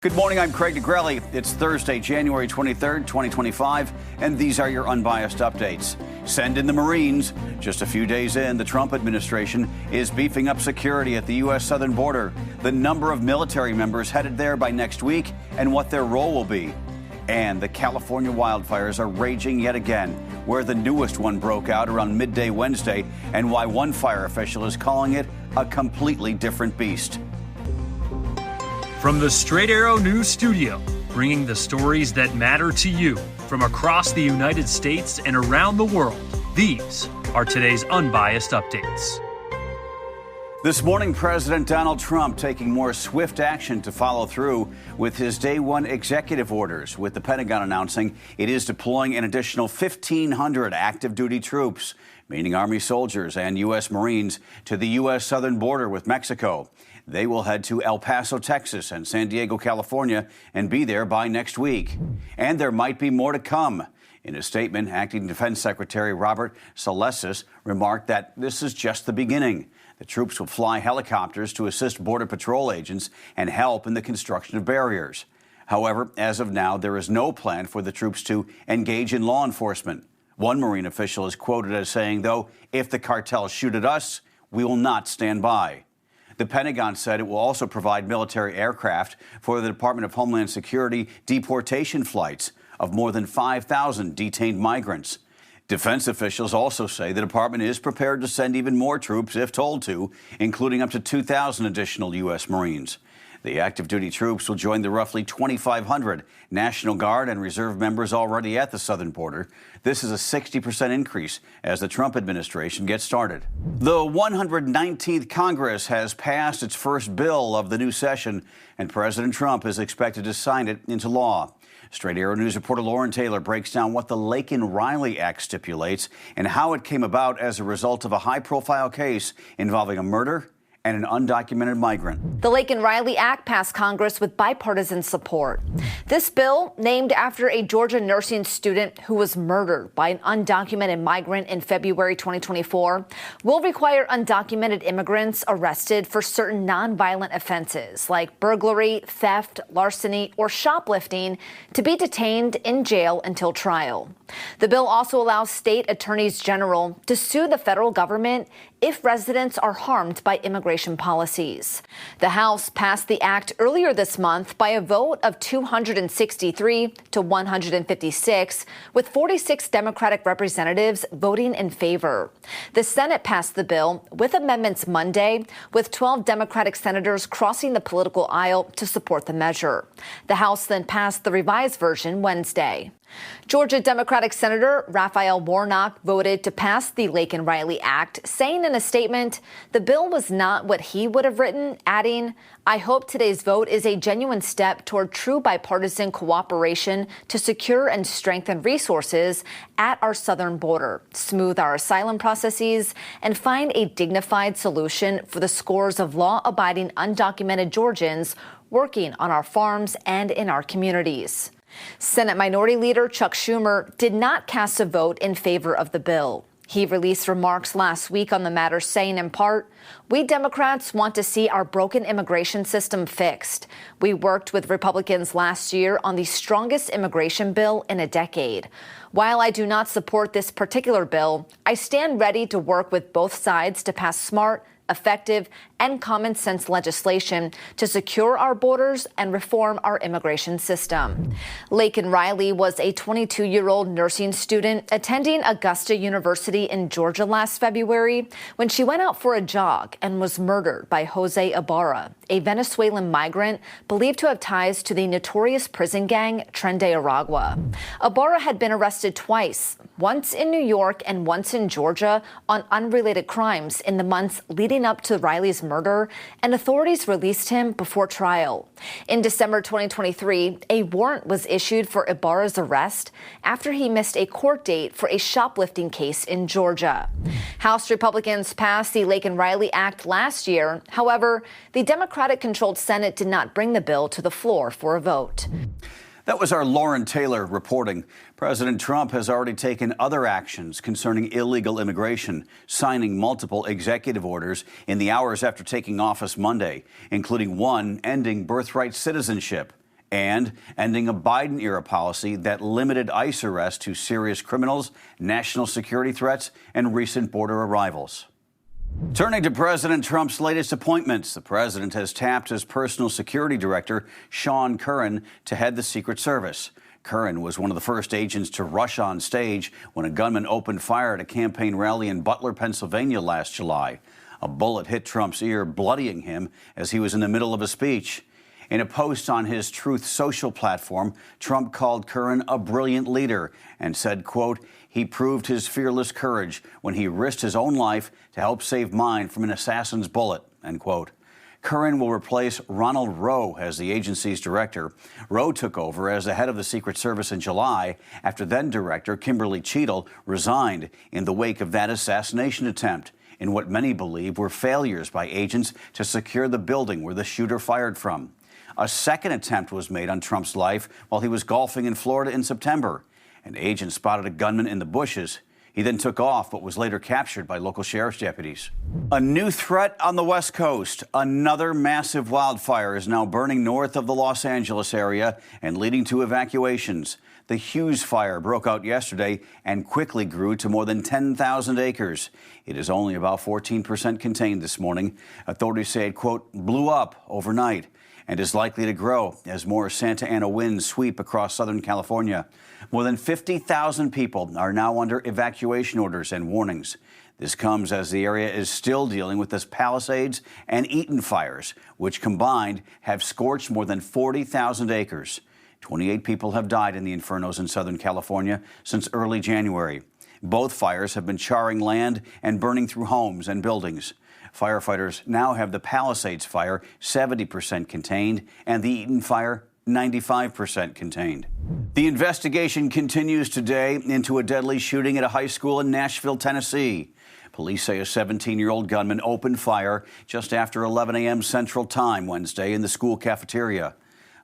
Good morning, I'm Craig DeGrelli. It's Thursday, January 23rd, 2025, and these are your unbiased updates. Send in the Marines. Just a few days in, the Trump administration is beefing up security at the U.S. southern border. The number of military members headed there by next week and what their role will be. And the California wildfires are raging yet again, where the newest one broke out around midday Wednesday, and why one fire official is calling it a completely different beast. From the Straight Arrow News Studio, bringing the stories that matter to you from across the United States and around the world, these are today's Unbiased Updates. This morning, President Donald Trump taking more swift action to follow through with his day one executive orders, with the Pentagon announcing it is deploying an additional 1,500 active duty troops, meaning Army soldiers and U.S. Marines, to the U.S. southern border with Mexico. They will head to El Paso, Texas and San Diego, California, and be there by next week. And there might be more to come. In a statement, Acting Defense Secretary Robert Salesses remarked that this is just the beginning. The troops will fly helicopters to assist Border Patrol agents and help in the construction of barriers. However, as of now, there is no plan for the troops to engage in law enforcement. One Marine official is quoted as saying, though, if the cartels shoot at us, we will not stand by. The Pentagon said it will also provide military aircraft for the Department of Homeland Security deportation flights of more than 5,000 detained migrants. Defense officials also say the department is prepared to send even more troops if told to, including up to 2,000 additional U.S. Marines. The active duty troops will join the roughly 2,500 National Guard and Reserve members already at the southern border. This is a 60% increase as the Trump administration gets started. The 119th Congress has passed its first bill of the new session, and President Trump is expected to sign it into law. Straight Arrow News reporter Lauren Taylor breaks down what the Laken-Riley Act stipulates and how it came about as a result of a high-profile case involving a murder and an undocumented migrant. The Laken-Riley Act passed Congress with bipartisan support. This bill, named after a Georgia nursing student who was murdered by an undocumented migrant in February 2024, will require undocumented immigrants arrested for certain nonviolent offenses like burglary, theft, larceny, or shoplifting to be detained in jail until trial. The bill also allows state attorneys general to sue the federal government if residents are harmed by immigration policies. The House passed the act earlier this month by a vote of 263 to 156, with 46 Democratic representatives voting in favor. The Senate passed the bill with amendments Monday, with 12 Democratic senators crossing the political aisle to support the measure. The House then passed the revised version Wednesday. Georgia Democratic Senator Raphael Warnock voted to pass the Laken-Riley Act, saying in a statement, the bill was not what he would have written, adding, "I hope today's vote is a genuine step toward true bipartisan cooperation to secure and strengthen resources at our southern border, smooth our asylum processes, and find a dignified solution for the scores of law-abiding undocumented Georgians working on our farms and in our communities." Senate Minority Leader Chuck Schumer did not cast a vote in favor of the bill. He released remarks last week on the matter, saying in part, "We Democrats want to see our broken immigration system fixed. We worked with Republicans last year on the strongest immigration bill in a decade. While I do not support this particular bill, I stand ready to work with both sides to pass smart, effective, and common sense legislation to secure our borders and reform our immigration system." Laken-Riley was a 22-year-old nursing student attending Augusta University in Georgia last February when she went out for a jog and was murdered by Jose Ibarra, a Venezuelan migrant believed to have ties to the notorious prison gang Tren de Aragua. Ibarra had been arrested twice, once in New York and once in Georgia, on unrelated crimes in the months leading up to Riley's murder, and authorities released him before trial. In December 2023, a warrant was issued for Ibarra's arrest after he missed a court date for a shoplifting case in Georgia. House Republicans passed the Laken-Riley Act last year. However, the Democratic-controlled Senate did not bring the bill to the floor for a vote. That was our Lauren Taylor reporting. President Trump has already taken other actions concerning illegal immigration, signing multiple executive orders in the hours after taking office Monday, including one ending birthright citizenship. and ending a Biden-era policy that limited ICE arrests to serious criminals, national security threats, and recent border arrivals. Turning to President Trump's latest appointments, the president has tapped his personal security director, Sean Curran, to head the Secret Service. Curran was one of the first agents to rush on stage when a gunman opened fire at a campaign rally in Butler, Pennsylvania last July. A bullet hit Trump's ear, bloodying him as he was in the middle of a speech. In a post on his Truth Social platform, Trump called Curran a brilliant leader and said, quote, "He proved his fearless courage when he risked his own life to help save mine from an assassin's bullet," end quote. Curran will replace Ronald Rowe as the agency's director. Rowe took over as the head of the Secret Service in July after then-director Kimberly Cheadle resigned in the wake of that assassination attempt, in what many believe were failures by agents to secure the building where the shooter fired from. A second attempt was made on Trump's life while he was golfing in Florida in September. An agent spotted a gunman in the bushes. He then took off, but was later captured by local sheriff's deputies. A new threat on the West Coast. Another massive wildfire is now burning north of the Los Angeles area and leading to evacuations. The Hughes fire broke out yesterday and quickly grew to more than 10,000 acres. It is only about 14% contained this morning. Authorities say it, quote, blew up overnight and is likely to grow as more Santa Ana winds sweep across Southern California. More than 50,000 people are now under evacuation orders and warnings. This comes as the area is still dealing with the Palisades and Eaton fires, which combined have scorched more than 40,000 acres. 28 people have died in the infernos in Southern California since early January. Both fires have been charring land and burning through homes and buildings. Firefighters now have the Palisades fire 70% contained and the Eaton fire 95% contained. The investigation continues today into a deadly shooting at a high school in Nashville, Tennessee. Police say a 17-year-old gunman opened fire just after 11 a.m. Central Time Wednesday in the school cafeteria.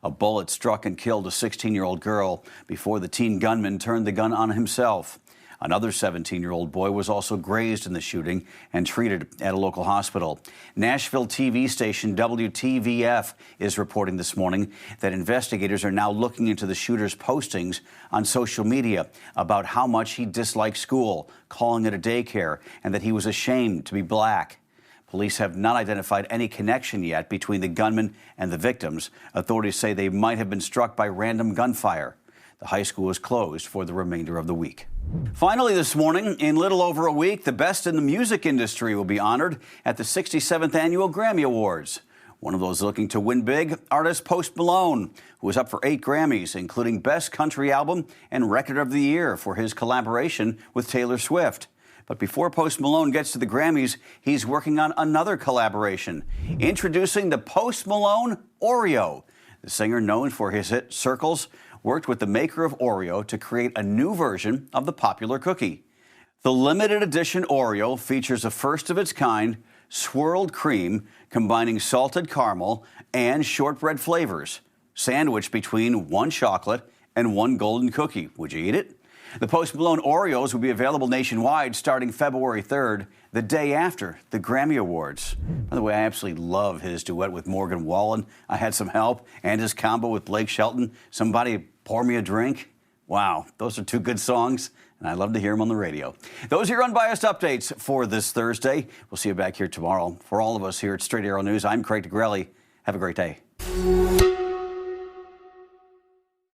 A bullet struck and killed a 16-year-old girl before the teen gunman turned the gun on himself. Another 17-year-old boy was also grazed in the shooting and treated at a local hospital. Nashville TV station WTVF is reporting this morning that investigators are now looking into the shooter's postings on social media about how much he disliked school, calling it a daycare, and that he was ashamed to be black. Police have not identified any connection yet between the gunman and the victims. Authorities say they might have been struck by random gunfire. The high school is closed for the remainder of the week. Finally this morning, in little over a week, the best in the music industry will be honored at the 67th Annual Grammy Awards. One of those looking to win big, artist Post Malone, who is up for 8 Grammys, including Best Country Album and Record of the Year for his collaboration with Taylor Swift. But before Post Malone gets to the Grammys, he's working on another collaboration. Introducing the Post Malone Oreo. The singer, known for his hit Circles, worked with the maker of Oreo to create a new version of the popular cookie. The limited edition Oreo features a first-of-its-kind swirled cream combining salted caramel and shortbread flavors, sandwiched between one chocolate and one golden cookie. Would you eat it? The Post Malone Oreos will be available nationwide starting February 3rd, the day after the Grammy Awards. By the way, I absolutely love his duet with Morgan Wallen, I Had Some Help, and his combo with Blake Shelton, Somebody Pour Me a Drink. Wow, those are 2 good songs, and I love to hear them on the radio. Those are your Unbiased Updates for this Thursday. We'll see you back here tomorrow. For all of us here at Straight Arrow News, I'm Craig DeGrelli. Have a great day.